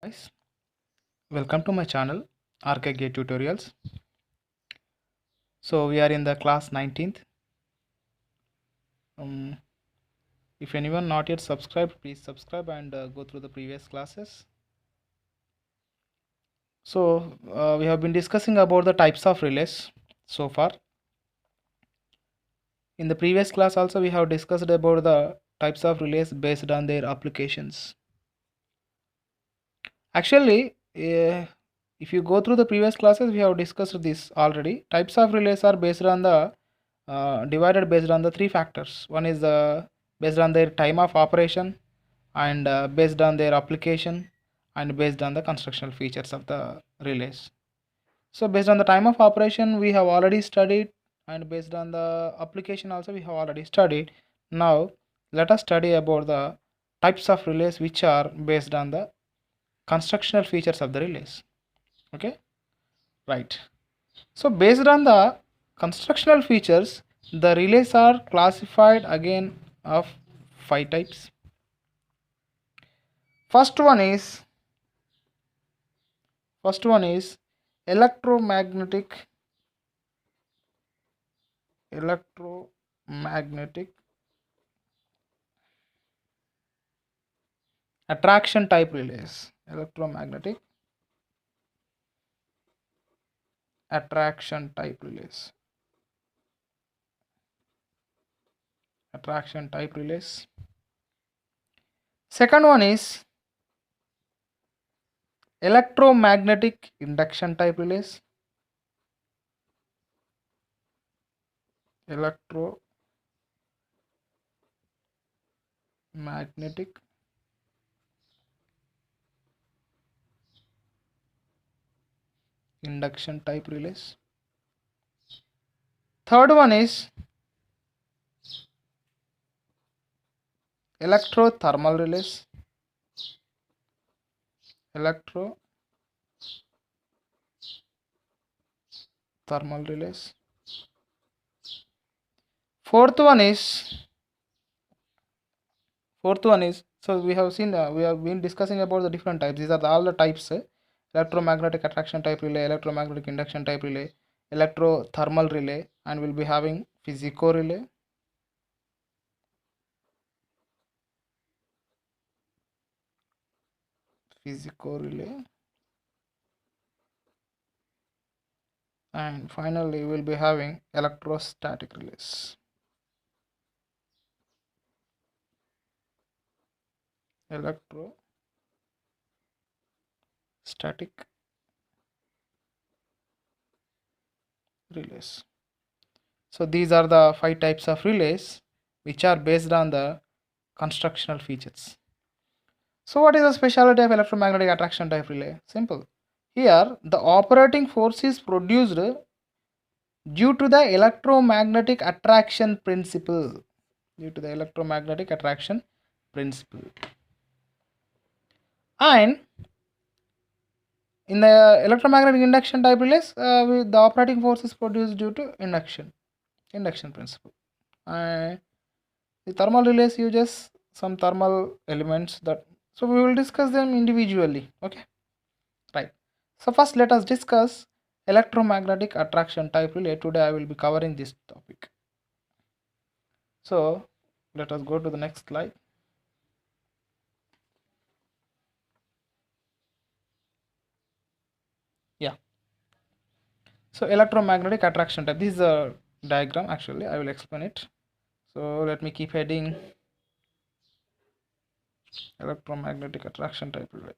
Guys, welcome to my channel RKG Tutorials. So we are in the class 19th. Um, if anyone not yet subscribed, please subscribe and go through the previous classes. So we have been discussing about the types of relays so far. In the previous class also we have discussed about the types of relays based on their applications. Actually, if you go through the previous classes, we have discussed this already. Types of relays are based on the divided based on the three factors. One is based on their time of operation, and based on their application, and based on the constructional features of the relays. So based on the time of operation we have already studied, and based on the application also we have already studied. Now let us study about the types of relays which are based on the constructional features of the relays. Okay, right. So based on the constructional features, the relays are classified again of 5 types. First one is electromagnetic attraction type relays. Electromagnetic attraction type relays. Attraction type relays. Second one is electromagnetic induction type relays. Electromagnetic induction type relays. Third one is electrothermal relays. Electrothermal relays. Fourth one is so we have seen we have been discussing about the different types. These are all the types: electromagnetic attraction type relay, electromagnetic induction type relay, electrothermal relay, and we'll be having physico relay. And finally we'll be having electrostatic relays. Electrostatic relays. So these are the 5 types of relays which are based on the constructional features. So what is the specialty of electromagnetic attraction type relay? Simple. Here the operating force is produced due to the electromagnetic attraction principle. And in the electromagnetic induction type relays, the operating force is produced due to induction principle. And the thermal relays uses some thermal elements that, so we will discuss them individually. Okay, right. So first let us discuss electromagnetic attraction type relay. Today I will be covering this topic. So let us go to the next slide. Yeah, so electromagnetic attraction type, this is a diagram. Actually I will explain it. So let me keep heading electromagnetic attraction type relay.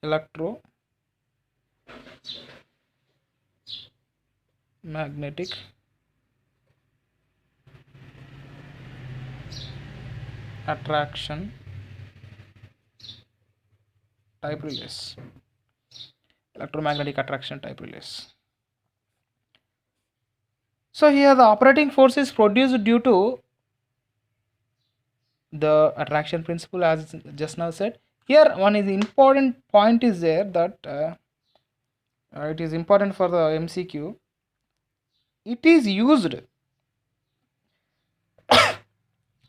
Electromagnetic attraction type relays. Electromagnetic attraction type relays. So here the operating force is produced due to the attraction principle, as just now said. Here one is important point is there that it is important for the MCQ. It is used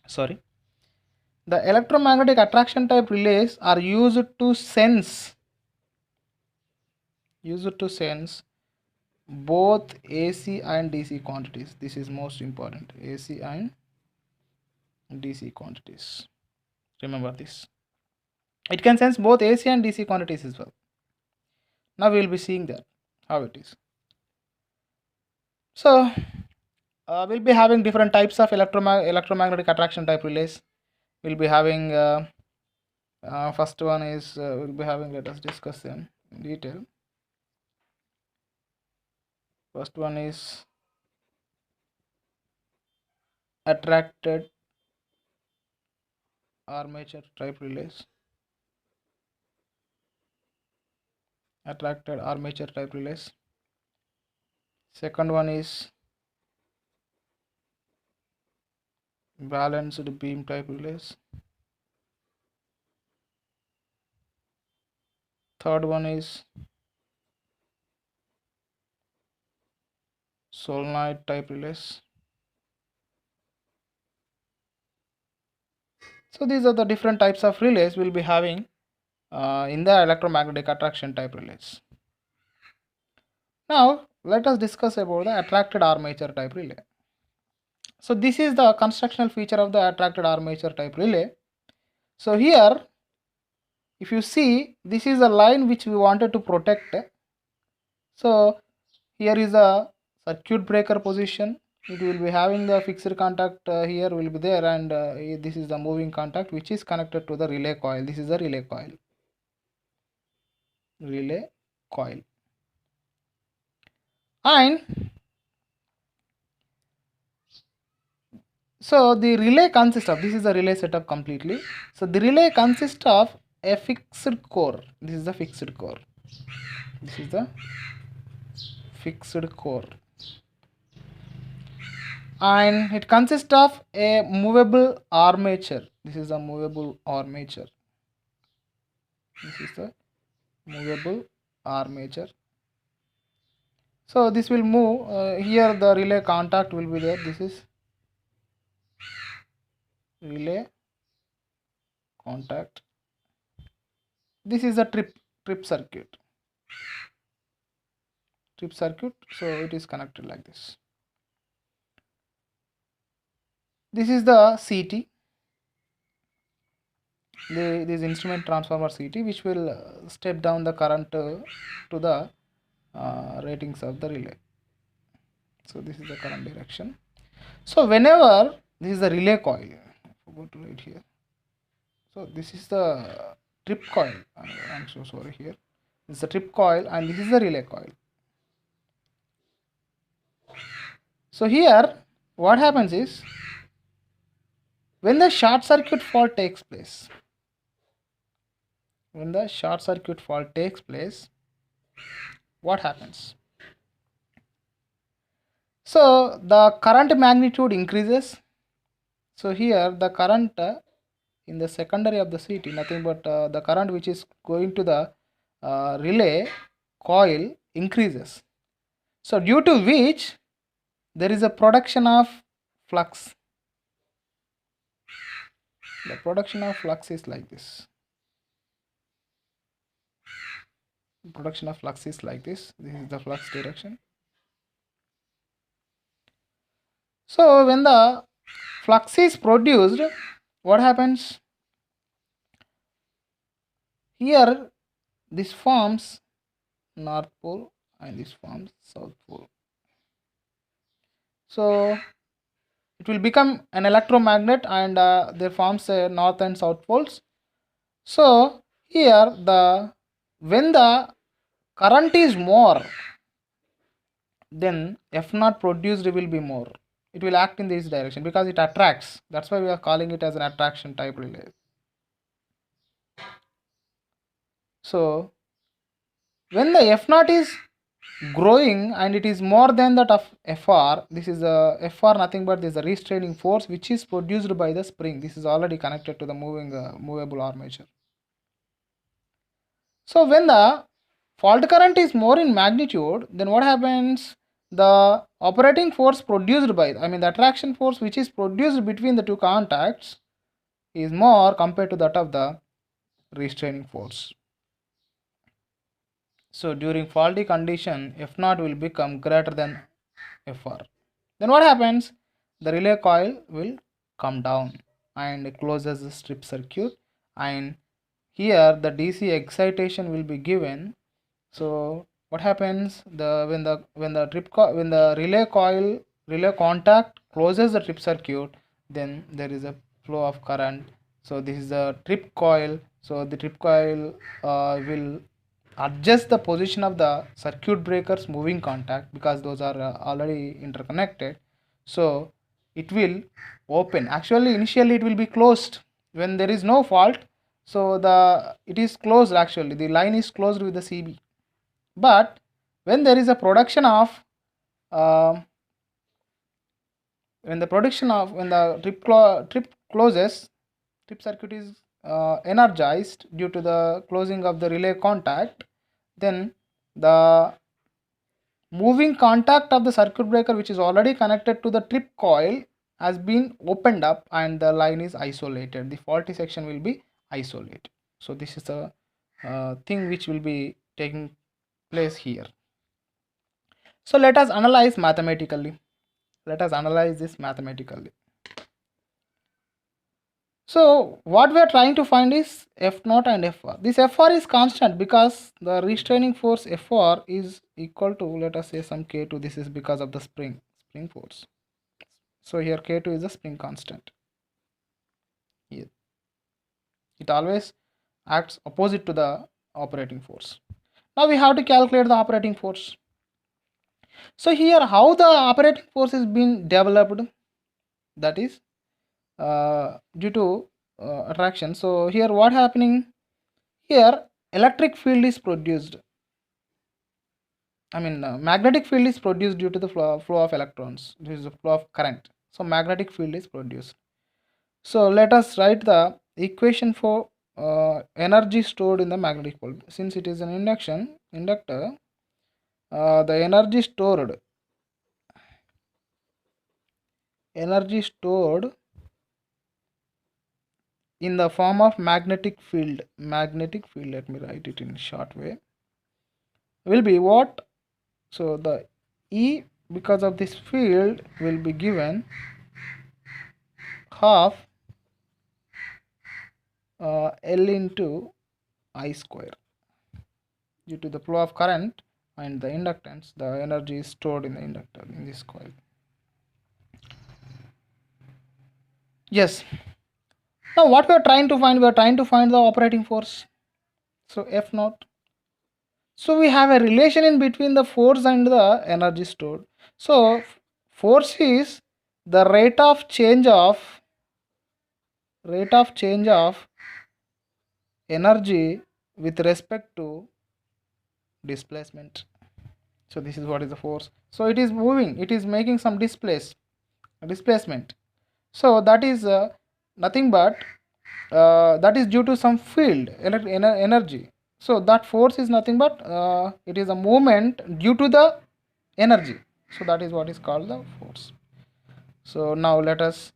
sorry The electromagnetic attraction type relays are used to sense both AC and DC quantities. This is most important, AC and DC quantities. Remember this. It can sense both AC and DC quantities as well. Now we will be seeing that how it is. So we'll be having different types of electromagnetic attraction type relays. We'll be having first one is we'll be having, let us discuss them in detail. First one is attracted armature type relays. Attracted armature type relays. Second one is balanced beam type relays. Third one is solenoid type relays. So these are the different types of relays we'll be having in the electromagnetic attraction type relays. Now let us discuss about the attracted armature type relay. So this is the constructional feature of the attracted armature type relay. So here, if you see, this is a line which we wanted to protect. So here is a circuit breaker position. It will be having the fixed contact here will be there, and this is the moving contact which is connected to the relay coil. This is the relay coil. Relay coil. And so the relay consists of, this is the relay setup completely. So the relay consists of a fixed core. This is the fixed core. This is the fixed core. And it consists of a movable armature. This is a movable armature. This is the movable armature. So this will move. Here the relay contact will be there. This is relay contact. This is a trip circuit. Trip circuit. So it is connected like this. This is the CT. This instrument transformer CT, which will step down the current to the ratings of the relay. So this is the current direction. So whenever, this is the relay coil, I forgot to write here. So this is the trip coil. I'm so sorry here. This is the trip coil and this is the relay coil. So here what happens is, when the short circuit fault takes place, what happens? So the current magnitude increases. So here the current in the secondary of the CT, nothing but the current which is going to the relay coil increases. So due to which there is a production of flux. The production of flux is like this. Production of flux is like this. This is the flux direction. So when the flux is produced, what happens? Here this forms north pole and this forms south pole. So it will become an electromagnet and there forms a north and south poles. So here when the current is more, then F0 produced will be more. It will act in this direction because it attracts. That's why we are calling it as an attraction type relay. So when the F0 is growing and it is more than that of Fr, this is a Fr nothing but this is a restraining force which is produced by the spring. This is already connected to the movable armature. So when the fault current is more in magnitude, then what happens? The operating force produced by, the attraction force which is produced between the two contacts is more compared to that of the restraining force. So during faulty condition, F0 will become greater than Fr. Then what happens? The relay coil will come down and closes the strip circuit, and here the DC excitation will be given. So what happens? When the relay contact closes the trip circuit, then there is a flow of current. So this is the trip coil. So the trip coil will adjust the position of the circuit breakers moving contact, because those are already interconnected. So it will open. Actually initially it will be closed when there is no fault. So it is closed, actually the line is closed with the CB. But when there is a production of uh, when the trip closes, trip circuit is energized due to the closing of the relay contact, then the moving contact of the circuit breaker, which is already connected to the trip coil, has been opened up and the line is isolated. The faulty section will be isolated. So this is the thing which will be taking place here. So let us analyze mathematically. Let us analyze this mathematically. So what we are trying to find is F0 and Fr. This Fr is constant because the restraining force Fr is equal to, let us say, some K2. This is because of the spring force. So here K2 is the spring constant. Here it always acts opposite to the operating force. Now we have to calculate the operating force. So here how the operating force is being developed, that is due to attraction. So here what happening, here electric field is produced, magnetic field is produced due to the flow of electrons. This is the flow of current. So magnetic field is produced. So let us write the equation for energy stored in the magnetic field. Since it is an inductor, the energy stored in the form of magnetic field, let me write it in short way, will be what? So the E, because of this field, will be given half L into I square. Due to the flow of current and the inductance, the energy is stored in the inductor, in this coil. Yes. Now what we are trying to find? We are trying to find the operating force. So F0. So we have a relation in between the force and the energy stored. So force is the rate of change of energy with respect to displacement. So this is what is the force. So it is moving, it is making some displacement. So that is nothing but that is due to some field energy. So that force is nothing but it is a movement due to the energy. So that is what is called the force. So now let us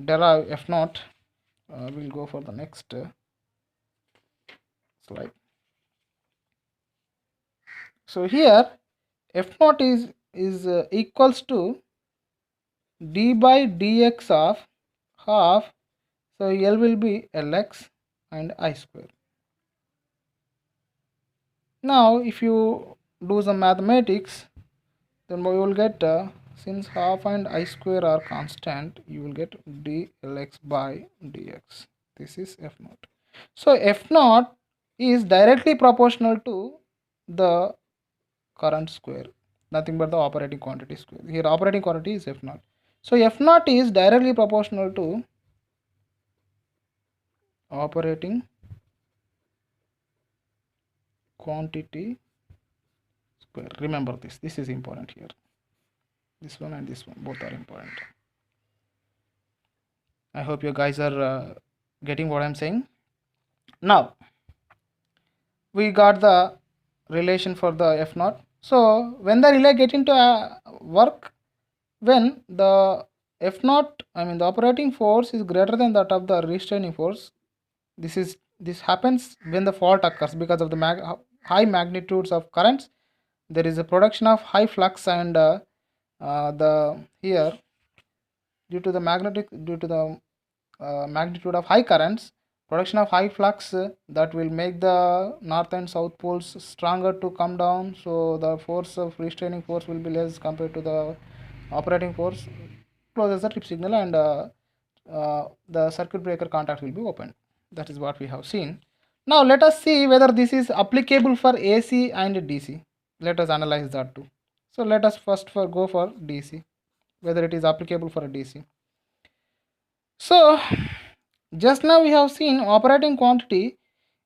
derive F0. We'll go for the next slide. So here F0 is equals to d by dx of half. So L will be Lx and I square. Now if you do some mathematics, then we will get since half and I square are constant, you will get dLx by dx. This is F0. So F0 is directly proportional to the current square, nothing but the operating quantity square. Here operating quantity is F0. So F0 is directly proportional to operating quantity square. Remember this is important here. This one and this one, both are important. I hope you guys are getting what I'm saying. Now we got the relation for the F0. So when the relay get into work, when the F naught, I mean the operating force is greater than that of the restraining force. This happens when the fault occurs because of the high magnitudes of currents. There is a production of high flux, and the here due to the magnitude of high currents, production of high flux that will make the north and south poles stronger to come down. So the force of restraining force will be less compared to the operating force. Closes the trip signal, and the circuit breaker contact will be opened. That is what we have seen. Now let us see whether this is applicable for AC and DC. Let us analyze that too. So let us first go for DC, whether it is applicable for a DC. So just now we have seen operating quantity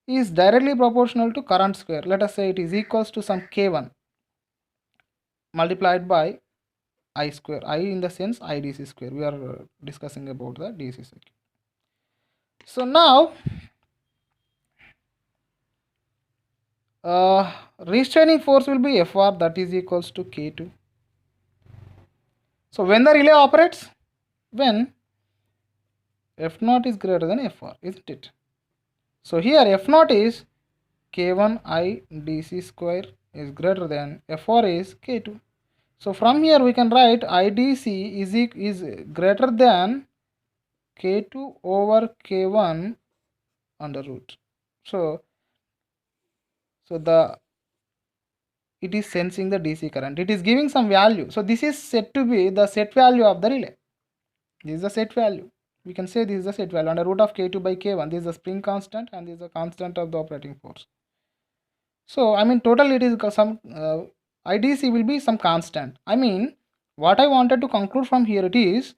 is directly proportional to current square. Let us say it is equals to some K1 multiplied by I square. I in the sense IDC square. We are discussing about the DC circuit. So now restraining force will be Fr, that is equals to K2. So when the relay operates, when F naught is greater than Fr, isn't it? So here F naught is K1 I DC square is greater than Fr is K2. So from here we can write IDC is greater than K2 over K1 under root. So it is sensing the DC current. It is giving some value. So this is said to be the set value of the relay. This is the set value. We can say this is the set value under root of K2 by K1. This is the spring constant, and this is the constant of the operating force. So I mean total it is some IDC will be some constant. I mean what I wanted to conclude from here, it is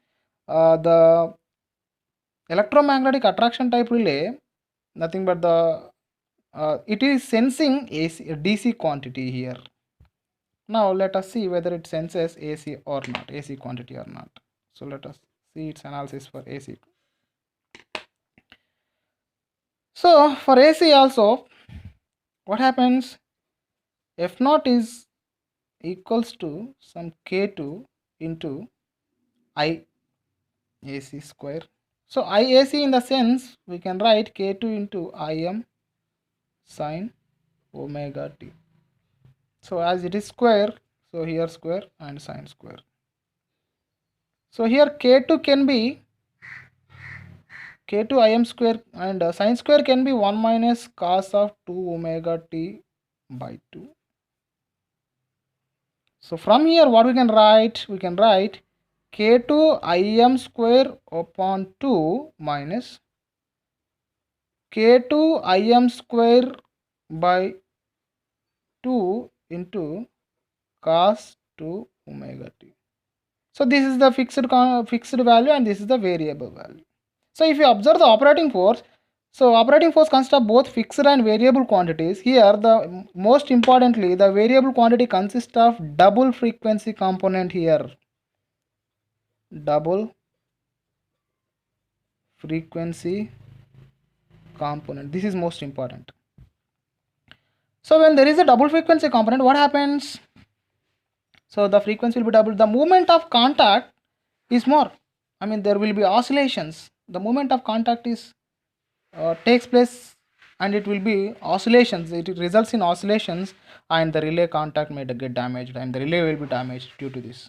the electromagnetic attraction type relay, nothing but the it is sensing DC quantity here. Now let us see whether it senses AC or not, AC quantity or not. So let us see its analysis for AC. So for AC also, what happens? F naught is equals to some K2 into IAC square. So IAC in the sense we can write K2 into IM sine omega t. So as it is square, so here square and sine square. So here K2 can be K2 Im square, and sine square can be 1 minus cos of 2 omega t by 2. So from here what we can write? We can write K2 Im square upon 2 minus K2 Im square by 2 into cos 2 omega t. So this is the fixed value, and this is the variable value. So if you observe the operating force, so operating force consists of both fixed and variable quantities. Here the most importantly, the variable quantity consists of double frequency component here. Double frequency component. This is most important. So when there is a double frequency component, what happens? So the frequency will be double. The moment of contact is more. I mean there will be oscillations. The moment of contact is takes place, and it will be oscillations. It results in oscillations, and the relay contact may get damaged, and the relay will be damaged due to this.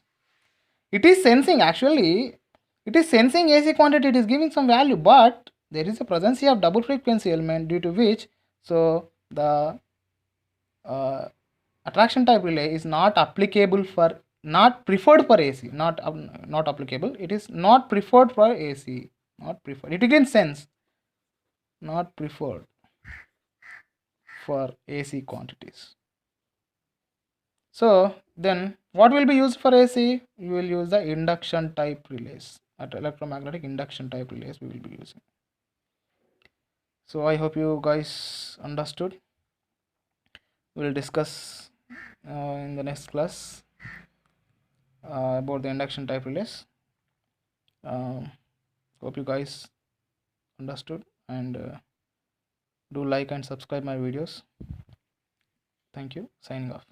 It is sensing, actually it is sensing AC quantity, it is giving some value, but there is a presence of double frequency element, due to which so the attraction type relay is not applicable for, not preferred for AC, not applicable. It is not preferred for AC, not preferred. It can sense, not preferred for AC quantities. So then what will be used for AC? We will use the induction type relays. At electromagnetic induction type relays we will be using. So I hope you guys understood. We will discuss in the next class about the induction type relays. Hope you guys understood, and do like and subscribe my videos. Thank you. Signing off.